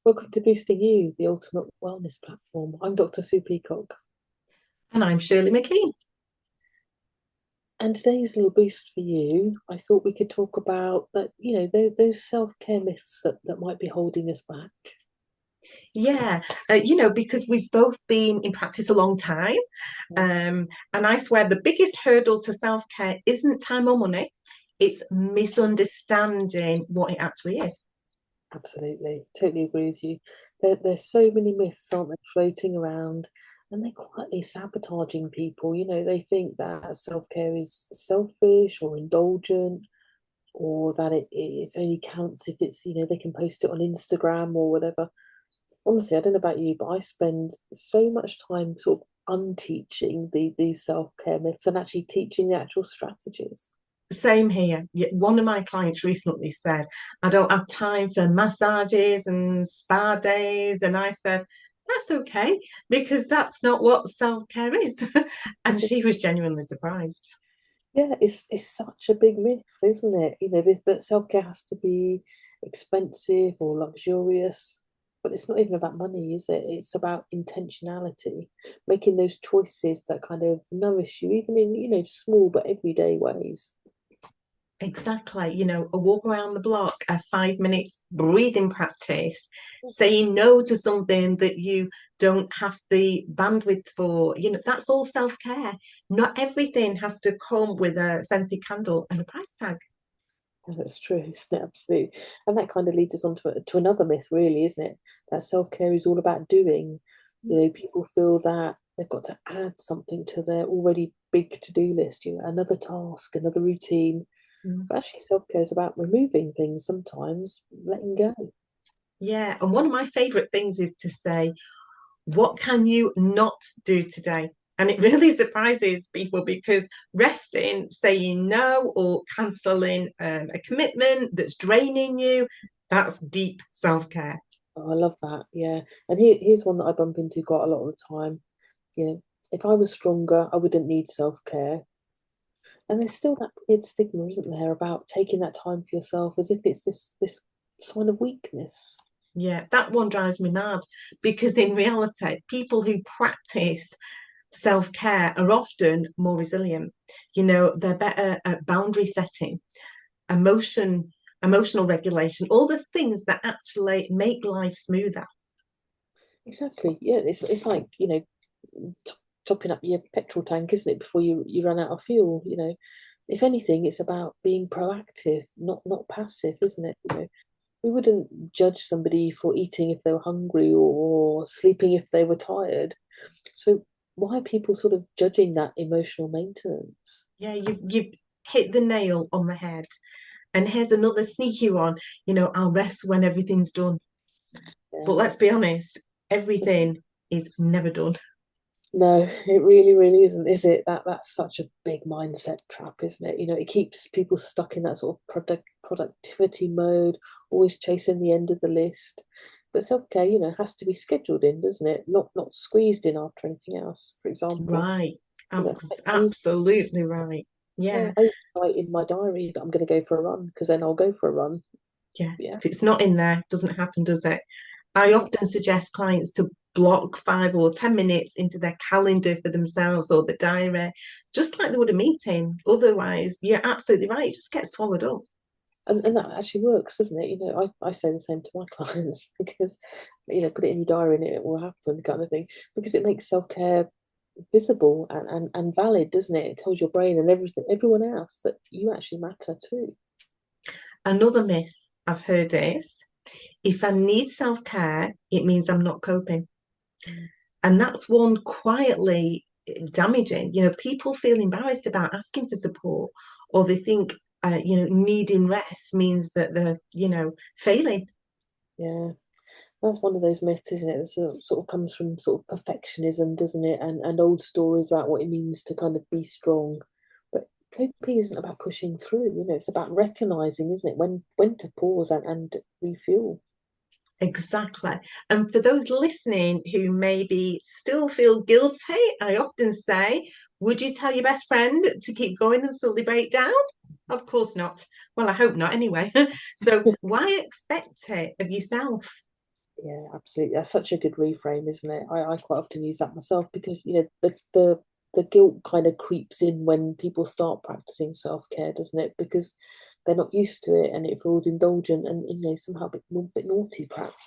Welcome to Boosting You, the ultimate wellness platform. I'm Dr. Sue Peacock, And I'm Shirley McLean. and today's little boost for you. I thought we could talk about that, those self-care myths that might be holding us back. Yeah, because we've both been in practice a long time. And I swear the biggest hurdle to self-care isn't time or money, it's misunderstanding what it actually is. Absolutely, totally agree with you. There's so many myths, aren't there, floating around, and they're quietly sabotaging people. They think that self-care is selfish or indulgent, or that it only counts if it's, they can post it on Instagram or whatever. Honestly, I don't know about you, but I spend so much time sort of unteaching these self-care myths and actually teaching the actual strategies. Same here. One of my clients recently said, I don't have time for massages and spa days. And I said, that's okay, because that's not what self-care is. And she was genuinely surprised. Yeah, it's such a big myth, isn't it? That self-care has to be expensive or luxurious, but it's not even about money, is it? It's about intentionality, making those choices that kind of nourish you, even in, small but everyday ways. Exactly. A walk around the block, a 5 minutes breathing practice, saying no to something that you don't have the bandwidth for, that's all self-care. Not everything has to come with a scented candle and a price tag. Yeah, that's true, isn't it? Absolutely. And that kind of leads us on to another myth, really, isn't it? That self-care is all about doing. People feel that they've got to add something to their already big to-do list, another task, another routine. Mm. But actually, self-care is about removing things sometimes, letting go. Yeah. And one of my favorite things is to say, what can you not do today? And it really surprises people because resting, saying no, or cancelling a commitment that's draining you, that's deep self care. Oh, I love that. Yeah. And here's one that I bump into quite a lot of the time. If I was stronger, I wouldn't need self-care. And there's still that weird stigma, isn't there, about taking that time for yourself as if it's this sign of weakness. Yeah, that one drives me mad because in reality, people who practice self care are often more resilient. They're better at boundary setting, emotional regulation, all the things that actually make life smoother. Exactly. Yeah, it's like, t topping up your petrol tank, isn't it, before you run out of fuel, If anything, it's about being proactive, not passive, isn't it? We wouldn't judge somebody for eating if they were hungry or sleeping if they were tired. So why are people sort of judging that emotional maintenance? Yeah, you've hit the nail on the head. And here's another sneaky one. I'll rest when everything's done. But Yeah. let's be honest, everything is never done. No, it really, really isn't, is it? That's such a big mindset trap, isn't it? It keeps people stuck in that sort of productivity mode, always chasing the end of the list. But self-care, has to be scheduled in, doesn't it? Not squeezed in after anything else. For example, Right. I Absolutely right. yeah, Yeah. I write in my diary that I'm going to go for a run because then I'll go for a run. Yeah. Yeah. If it's not in there, it doesn't happen, does it? I often suggest clients to block 5 or 10 minutes into their calendar for themselves or the diary, just like they would a meeting. Otherwise, you're absolutely right. It just gets swallowed up. And that actually works, doesn't it? I say the same to my clients because, put it in your diary and it will happen kind of thing because it makes self-care visible and valid, doesn't it? It tells your brain and everyone else that you actually matter too. Another myth I've heard is if I need self care, it means I'm not coping. Mm. And that's one quietly damaging. People feel embarrassed about asking for support, or they think, needing rest means that they're, failing. Yeah, that's one of those myths, isn't it? It sort of comes from sort of perfectionism, doesn't it? And old stories about what it means to kind of be strong. But coping isn't about pushing through, it's about recognizing, isn't it, when to pause and refuel. Exactly. And for those listening who maybe still feel guilty, I often say, would you tell your best friend to keep going and slowly break down? Of course not. Well, I hope not anyway. So why expect it of yourself? Yeah, absolutely. That's such a good reframe, isn't it? I quite often use that myself because, the guilt kind of creeps in when people start practicing self-care, doesn't it? Because they're not used to it and it feels indulgent and, somehow a bit naughty, perhaps.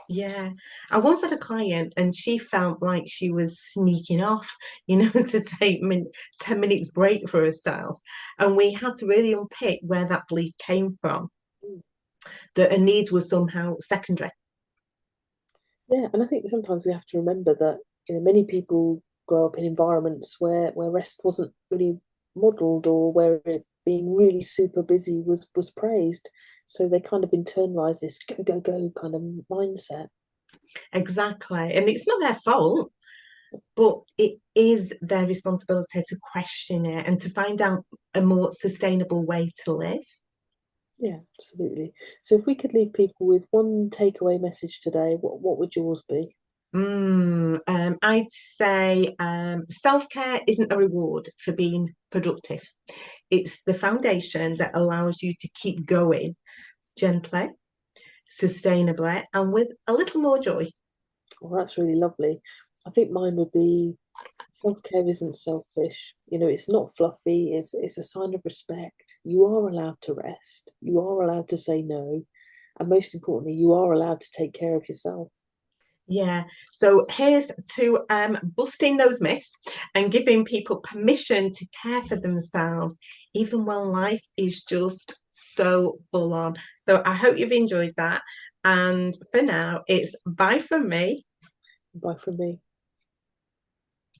Yeah. I once had a client and she felt like she was sneaking off, to take 10 minutes break for herself. And we had to really unpick where that belief came from, Mm. that her needs were somehow secondary. Yeah, and I think sometimes we have to remember that, many people grow up in environments where rest wasn't really modeled or where being really super busy was praised. So they kind of internalize this go, go, go kind of mindset. Exactly. And it's not their fault, but it is their responsibility to question it and to find out a more sustainable way to live. Yeah, absolutely. So if we could leave people with one takeaway message today, what would yours be? I'd say self-care isn't a reward for being productive. It's the foundation that allows you to keep going gently, sustainably, and with a little more joy. Well, that's really lovely. I think mine would be self-care isn't selfish. It's not fluffy. It's a sign of respect. You are allowed to rest. You are allowed to say no. And most importantly, you are allowed to take care of yourself. Yeah. So here's to busting those myths and giving people permission to care for themselves, even when life is just so full on. So I hope you've enjoyed that. And for now, it's bye from me. Bye from me.